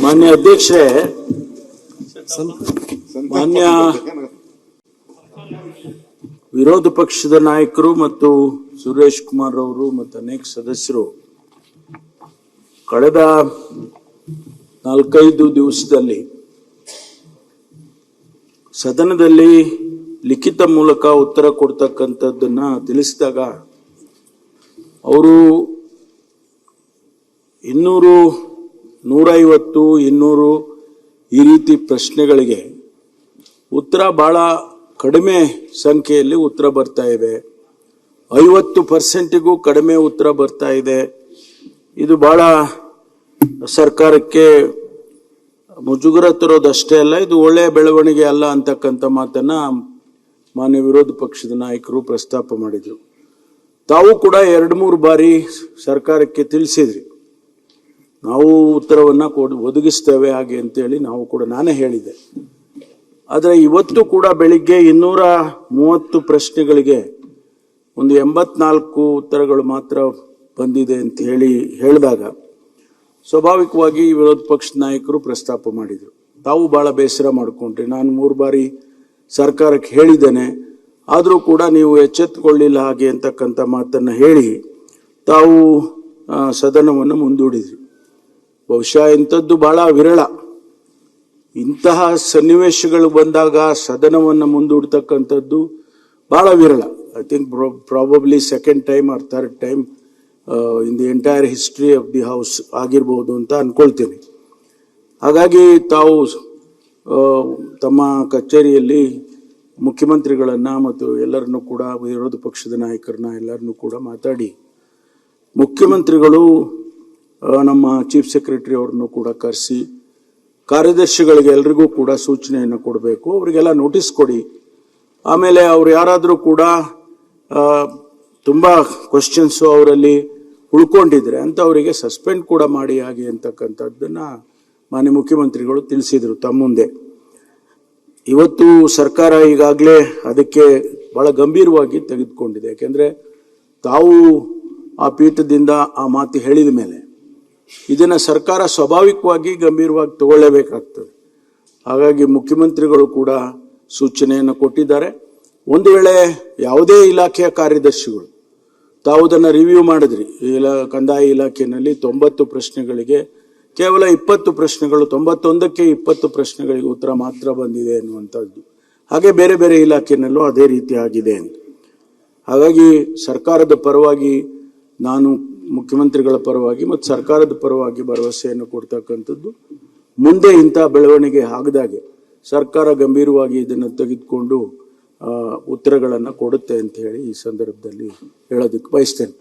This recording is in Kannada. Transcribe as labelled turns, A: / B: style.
A: ಮಾನ್ಯ ಅಧ್ಯಕ್ಷರೇ, ಮಾನ್ಯ ವಿರೋಧ ಪಕ್ಷದ ನಾಯಕರು ಮತ್ತು ಸುರೇಶ್ ಕುಮಾರ್ ಅವರು ಮತ್ತು ಅನೇಕ ಸದಸ್ಯರು ಕಳೆದ 4-5 ದಿವಸದಲ್ಲಿ ಸದನದಲ್ಲಿ ಲಿಖಿತ ಮೂಲಕ ಉತ್ತರ ಕೊಡ್ತಕ್ಕಂಥದ್ದನ್ನ ತಿಳಿಸಿದಾಗ ಅವರು 200, 150, 200 ಈ ರೀತಿ ಪ್ರಶ್ನೆಗಳಿಗೆ ಉತ್ತರ ಬಹಳ ಕಡಿಮೆ ಸಂಖ್ಯೆಯಲ್ಲಿ ಉತ್ತರ ಬರ್ತಾ ಇದೆ. 50%ಗೂ ಕಡಿಮೆ ಉತ್ತರ ಬರ್ತಾ ಇದೆ. ಇದು ಬಹಳ ಸರ್ಕಾರಕ್ಕೆ ಮುಜುಗರ ತರೋದಷ್ಟೇ ಅಲ್ಲ, ಇದು ಒಳ್ಳೆಯ ಬೆಳವಣಿಗೆ ಅಲ್ಲ ಅಂತಕ್ಕಂಥ ಮಾತನ್ನ ಮಾನ್ಯ ವಿರೋಧ ಪಕ್ಷದ ನಾಯಕರು ಪ್ರಸ್ತಾಪ ಮಾಡಿದ್ರು. ತಾವು ಕೂಡ 2-3 ಬಾರಿ ಸರ್ಕಾರಕ್ಕೆ ತಿಳಿಸಿದ್ರಿ, ನಾವು ಉತ್ತರವನ್ನ ಒದಗಿಸ್ತೇವೆ ಹಾಗೆ ಅಂತೇಳಿ ನಾವು ಕೂಡ ನಾನೇ ಹೇಳಿದ್ದೆ. ಆದರೆ ಇವತ್ತು ಕೂಡ ಬೆಳಿಗ್ಗೆ 230 ಪ್ರಶ್ನೆಗಳಿಗೆ ಒಂದು 84 ಉತ್ತರಗಳು ಮಾತ್ರ ಬಂದಿದೆ ಅಂತ ಹೇಳಿದಾಗ ಸ್ವಾಭಾವಿಕವಾಗಿ ವಿರೋಧ ಪಕ್ಷದ ನಾಯಕರು ಪ್ರಸ್ತಾಪ ಮಾಡಿದರು. ತಾವು ಬಹಳ ಬೇಸರ ಮಾಡಿಕೊಂಡ್ರಿ. ನಾನು 3 ಬಾರಿ ಸರ್ಕಾರಕ್ಕೆ ಹೇಳಿದ್ದೇನೆ, ಆದರೂ ಕೂಡ ನೀವು ಎಚ್ಚೆತ್ತುಕೊಳ್ಳಿಲ್ಲ ಹಾಗೆ ಅಂತಕ್ಕಂಥ ಮಾತನ್ನು ಹೇಳಿ ತಾವು ಸದನವನ್ನು ಮುಂದೂಡಿದ್ರಿ. ಬಹುಶಃ ಇಂಥದ್ದು ಬಹಳ ವಿರಳ. ಇಂತಹ ಸನ್ನಿವೇಶಗಳು ಬಂದಾಗ ಸದನವನ್ನು ಮುಂದೂಡ್ತಕ್ಕಂಥದ್ದು ಬಹಳ ವಿರಳ. I think probably second time R third time in the entire history of the house ಆಗಿರ್ಬೋದು ಅಂತ ಅನ್ಕೊಳ್ತೀನಿ. ಹಾಗಾಗಿ ತಾವು ತಮ್ಮ ಕಚೇರಿಯಲ್ಲಿ ಮುಖ್ಯಮಂತ್ರಿಗಳನ್ನ ಮತ್ತು ಎಲ್ಲರನ್ನೂ ಕೂಡ ವಿರೋಧ ಪಕ್ಷದ ನಾಯಕರನ್ನ ಎಲ್ಲರನ್ನೂ ಕೂಡ ಮಾತಾಡಿ, ಮುಖ್ಯಮಂತ್ರಿಗಳು ನಮ್ಮ ಚೀಫ್ ಸೆಕ್ರೆಟರಿ ಅವ್ರನ್ನು ಕೂಡ ಕರೆಸಿ ಕಾರ್ಯದರ್ಶಿಗಳಿಗೆ ಎಲ್ರಿಗೂ ಕೂಡ ಸೂಚನೆಯನ್ನು ಕೊಡಬೇಕು, ಅವರಿಗೆಲ್ಲ ನೋಟಿಸ್ ಕೊಡಿ. ಆಮೇಲೆ ಅವ್ರು ಯಾರಾದರೂ ಕೂಡ ತುಂಬಾ ಕ್ವಶನ್ಸು ಅವರಲ್ಲಿ ಉಳ್ಕೊಂಡಿದ್ರೆ ಅಂತ ಅವರಿಗೆ ಸಸ್ಪೆಂಡ್ ಕೂಡ ಮಾಡಿ ಹಾಗೆ ಅಂತಕ್ಕಂಥದ್ದನ್ನ ಮಾನ್ಯ ಮುಖ್ಯಮಂತ್ರಿಗಳು ತಿಳಿಸಿದ್ರು ತಮ್ಮ ಮುಂದೆ. ಇವತ್ತು ಸರ್ಕಾರ ಈಗಾಗಲೇ ಅದಕ್ಕೆ ಬಹಳ ಗಂಭೀರವಾಗಿ ತೆಗೆದುಕೊಂಡಿದೆ. ಯಾಕೆಂದ್ರೆ ತಾವು ಆ ಪೀಠದಿಂದ ಆ ಮಾತು ಹೇಳಿದ ಮೇಲೆ ಇದನ್ನ ಸರ್ಕಾರ ಸ್ವಾಭಾವಿಕವಾಗಿ ಗಂಭೀರವಾಗಿ ತಗೊಳ್ಳೇಬೇಕಾಗ್ತದೆ. ಹಾಗಾಗಿ ಮುಖ್ಯಮಂತ್ರಿಗಳು ಕೂಡ ಸೂಚನೆಯನ್ನು ಕೊಟ್ಟಿದ್ದಾರೆ. ಒಂದು ವೇಳೆ ಯಾವುದೇ ಇಲಾಖೆಯ ಕಾರ್ಯದರ್ಶಿಗಳು ತಾವು ಅದನ್ನು ರಿವ್ಯೂ ಮಾಡಿದ್ರಿ, ಕಂದಾಯ ಇಲಾಖೆಯಲ್ಲಿ 90 ಪ್ರಶ್ನೆಗಳಿಗೆ ಕೇವಲ 20 ಪ್ರಶ್ನೆಗಳು, 91ಕ್ಕೆ 20 ಪ್ರಶ್ನೆಗಳಿಗೆ ಉತ್ತರ ಮಾತ್ರ ಬಂದಿದೆ ಅನ್ನುವಂಥದ್ದು. ಹಾಗೆ ಬೇರೆ ಬೇರೆ ಇಲಾಖೆಯಲ್ಲೂ ಅದೇ ರೀತಿ ಆಗಿದೆ ಅಂತ. ಹಾಗಾಗಿ ಸರ್ಕಾರದ ಪರವಾಗಿ ನಾನು ಮುಖ್ಯಮಂತ್ರಿಗಳ ಪರವಾಗಿ ಮತ್ತು ಸರ್ಕಾರದ ಪರವಾಗಿ ಭರವಸೆಯನ್ನು ಕೊಡ್ತಕ್ಕಂಥದ್ದು, ಮುಂದೆ ಇಂಥ ಬೆಳವಣಿಗೆ ಆಗದಾಗೆ ಸರ್ಕಾರ ಗಂಭೀರವಾಗಿ ಇದನ್ನು ತೆಗೆದುಕೊಂಡು ಉತ್ತರಗಳನ್ನು ಕೊಡುತ್ತೆ ಅಂತ ಹೇಳಿ ಈ ಸಂದರ್ಭದಲ್ಲಿ ಹೇಳೋದಕ್ಕೆ ಬಯಸ್ತೇನೆ.